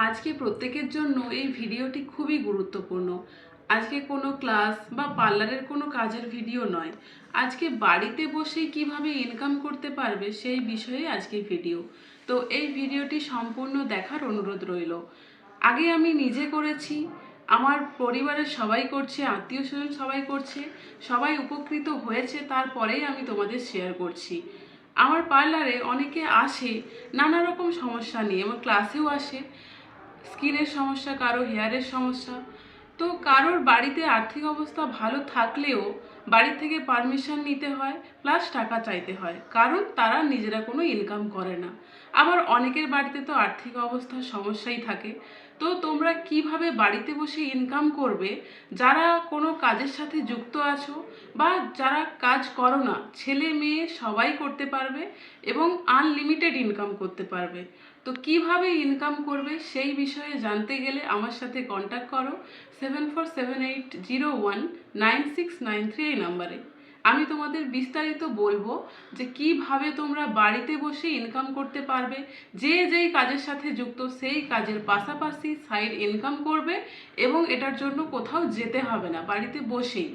আজকে প্রত্যেকের জন্য এই ভিডিওটি খুবই গুরুত্বপূর্ণ। আজকে কোনো ক্লাস বা পার্লারের কোনো কাজের ভিডিও নয়। আজকে বাড়িতে বসেই কিভাবে ইনকাম করতে পারবে সেই বিষয়ে আজকে ভিডিও। তো এই ভিডিওটি সম্পূর্ণ দেখার অনুরোধ রইল। আগে আমি নিজে করেছি, আমার পরিবারের সবাই করছে, আত্মীয় স্বজন সবাই করছে, সবাই উপকৃত হয়েছে, তারপরেই আমি তোমাদের শেয়ার করছি। আমার পার্লারে অনেকে আসে নানা রকম সমস্যা নিয়ে, আমার ক্লাসেও আসে। স্কিনের সমস্যা, কারো হেয়ারের সমস্যা। তো কারোর বাড়িতে আর্থিক অবস্থা ভালো থাকলেও বাড়ি থেকে পারমিশন নিতে হয়, প্লাস টাকা চাইতে হয়, কারণ তারা নিজেরা কোনো ইনকাম করে না। আবার অনেকের বাড়িতে তো আর্থিক অবস্থার সমস্যাই থাকে। তো তোমরা কিভাবে বাড়িতে বসে ইনকাম করবে, যারা কোনো কাজের সাথে যুক্ত আছো বা যারা কাজ করো না, ছেলে মেয়ে সবাই করতে পারবে এবং আনলিমিটেড ইনকাম করতে পারবে। তো কিভাবে ইনকাম করবে সেই বিষয়ে জানতে গেলে আমার সাথে কন্ট্যাক্ট করো 7478019693 এই নাম্বারে। আমি তোমাদের বিস্তারিত বলবো যে কিভাবে তোমরা বাড়িতে বসে ইনকাম করতে পারবে, যে যেই কাজের সাথে যুক্ত সেই কাজের পাশাপাশি সাইড ইনকাম করবে এবং এটার জন্য কোথাও যেতে হবে না, বাড়িতে বসেই।